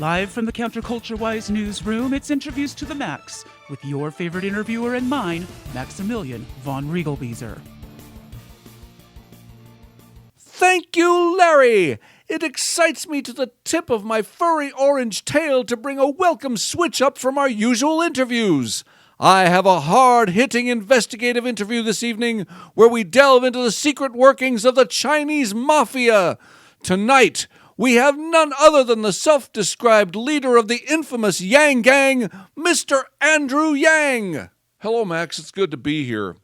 Live from the Counterculture Wise newsroom, it's Interviews to the Max with your favorite interviewer and mine, Maximilian von Riegelbieser. Thank you, Larry! It excites me to the tip of my furry orange tail to bring a welcome switch up from our usual interviews. I have a hard-hitting investigative interview this evening where we delve into the secret workings of the Chinese mafia. Tonight, we have none other than the self-described leader of the infamous Yang Gang, Mr. Andrew Yang. Hello, Max. It's good to be here.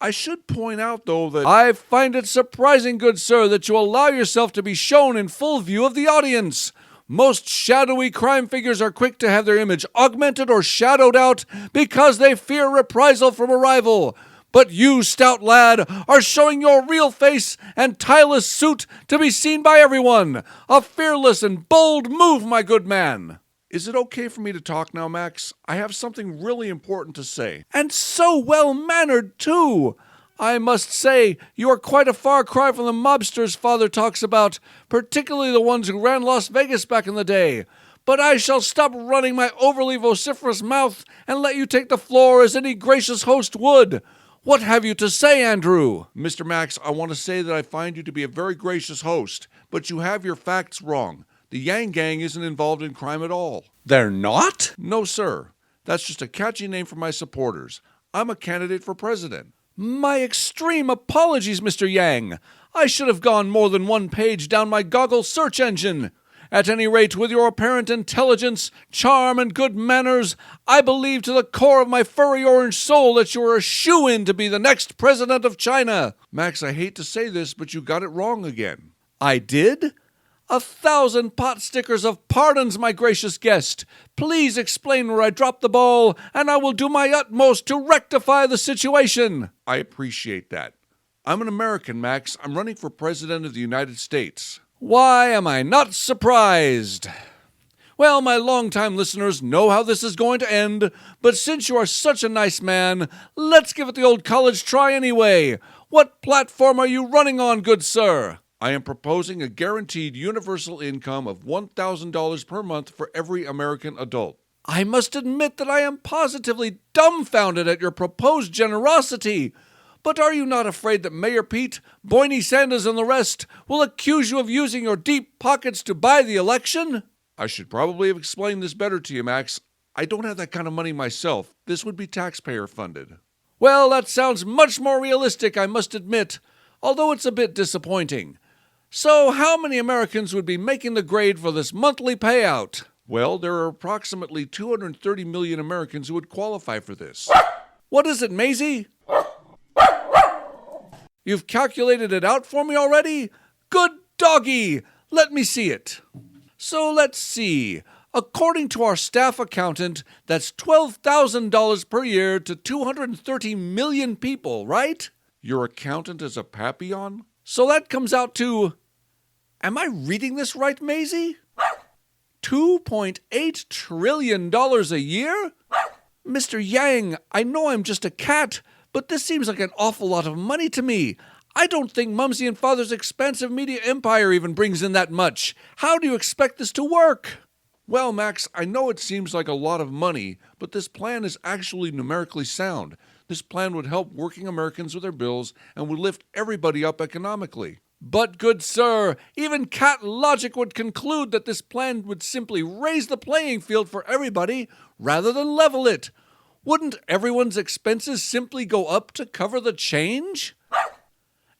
I should point out, though, that I find it surprising, good sir, that you allow yourself to be shown in full view of the audience. Most shadowy crime figures are quick to have their image augmented or shadowed out because they fear reprisal from a rival. But you, stout lad, are showing your real face and tireless suit to be seen by everyone. A fearless and bold move, my good man. Is it okay for me to talk now, Max? I have something really important to say. And so well-mannered, too. I must say, you are quite a far cry from the mobsters father talks about, particularly the ones who ran Las Vegas back in the day. But I shall stop running my overly vociferous mouth and let you take the floor as any gracious host would. What have you to say, Andrew? Mr. Max, I want to say that I find you to be a very gracious host, but you have your facts wrong. The Yang Gang isn't involved in crime at all. They're not? No, sir. That's just a catchy name for my supporters. I'm a candidate for president. My extreme apologies, Mr. Yang. I should have gone more than one page down my Goggle search engine. At any rate, with your apparent intelligence, charm, and good manners, I believe to the core of my furry orange soul that you are a shoo-in to be the next president of China. Max, I hate to say this, but you got it wrong again. I did? 1,000 pot stickers of pardons, my gracious guest. Please explain where I dropped the ball, and I will do my utmost to rectify the situation. I appreciate that. I'm an American, Max. I'm running for president of the United States. Why am I not surprised? Well, my longtime listeners know how this is going to end, but since you are such a nice man, let's give it the old college try anyway. What platform are you running on, good sir? I am proposing a guaranteed universal income of $1,000 per month for every American adult. I must admit that I am positively dumbfounded at your proposed generosity. But are you not afraid that Mayor Pete, Boyne Sanders, and the rest will accuse you of using your deep pockets to buy the election? I should probably have explained this better to you, Max. I don't have that kind of money myself. This would be taxpayer funded. Well, that sounds much more realistic, I must admit, although it's a bit disappointing. So how many Americans would be making the grade for this monthly payout? Well, there are approximately 230 million Americans who would qualify for this. What is it, Maisie? You've calculated it out for me already? Good doggy! Let me see it. So let's see. According to our staff accountant, that's $12,000 per year to 230 million people, right? Your accountant is a Papillon? So that comes out to... Am I reading this right, Maisie? $2.8 trillion a year? Mr. Yang, I know I'm just a cat, but this seems like an awful lot of money to me. I don't think Mumsy and Father's expansive media empire even brings in that much. How do you expect this to work? Well, Max, I know it seems like a lot of money, but this plan is actually numerically sound. This plan would help working Americans with their bills and would lift everybody up economically. But, good sir, even cat logic would conclude that this plan would simply raise the playing field for everybody rather than level it. Wouldn't everyone's expenses simply go up to cover the change?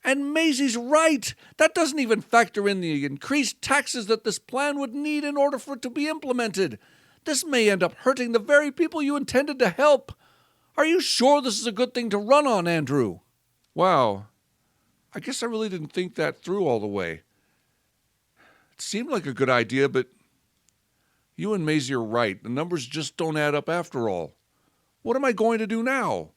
And Maisie's right. That doesn't even factor in the increased taxes that this plan would need in order for it to be implemented. This may end up hurting the very people you intended to help. Are you sure this is a good thing to run on, Andrew? Wow. I guess I really didn't think that through all the way. It seemed like a good idea, but you and Maisie are right. The numbers just don't add up after all. What am I going to do now?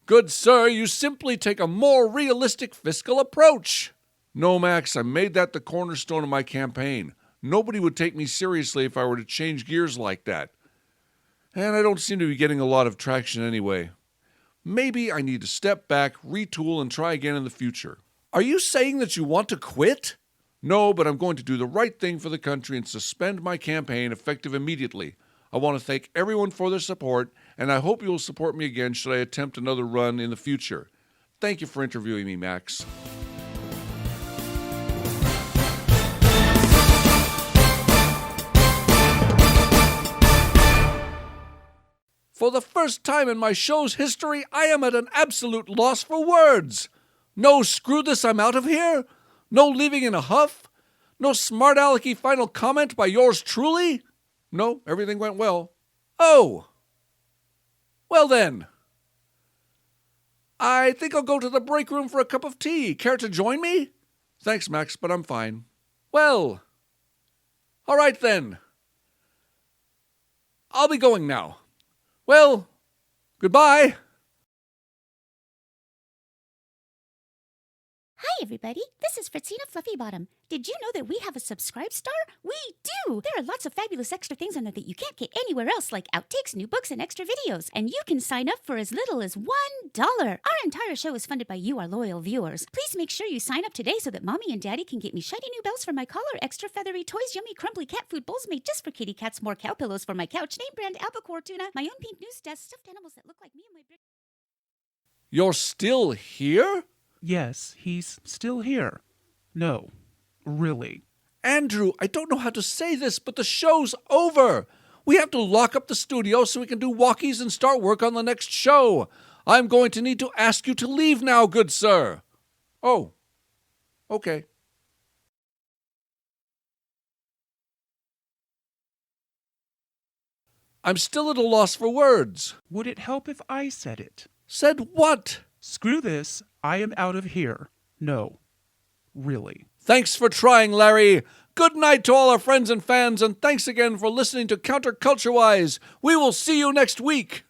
Good sir, you simply take a more realistic fiscal approach. No, Max, I made that the cornerstone of my campaign. Nobody would take me seriously if I were to change gears like that. And I don't seem to be getting a lot of traction anyway. Maybe I need to step back, retool, and try again in the future. Are you saying that you want to quit? No, but I'm going to do the right thing for the country and suspend my campaign effective immediately. I want to thank everyone for their support, and I hope you will support me again should I attempt another run in the future. Thank you for interviewing me, Max. For the first time in my show's history, I am at an absolute loss for words. No screw this, I'm out of here. No leaving in a huff. No smart alecky final comment by yours truly. No, everything went well. Oh. Well then. I think I'll go to the break room for a cup of tea. Care to join me? Thanks, Max, but I'm fine. Well. All right then. I'll be going now. Well, goodbye. Hi, everybody. This is Fritzina Fluffybottom. Did you know that we have a Subscribe Star? We do! There are lots of fabulous extra things on there that you can't get anywhere else, like outtakes, new books, and extra videos. And you can sign up for as little as $1. Our entire show is funded by you, our loyal viewers. Please make sure you sign up today so that Mommy and Daddy can get me shiny new bells for my collar, extra feathery toys, yummy crumbly cat food bowls made just for kitty cats, more cow pillows for my couch, name brand albacore tuna, my own pink news desk, stuffed animals that look like me and my... You're still here? Yes, he's still here. No, really. Andrew, I don't know how to say this, but the show's over. We have to lock up the studio so we can do walkies and start work on the next show. I'm going to need to ask you to leave now, good sir. Oh, okay. I'm still at a loss for words. Would it help if I said it? Said what? Screw this, I am out of here. No, really. Thanks for trying, Larry. Good night to all our friends and fans, and thanks again for listening to Counterculture-Wise. We will see you next week.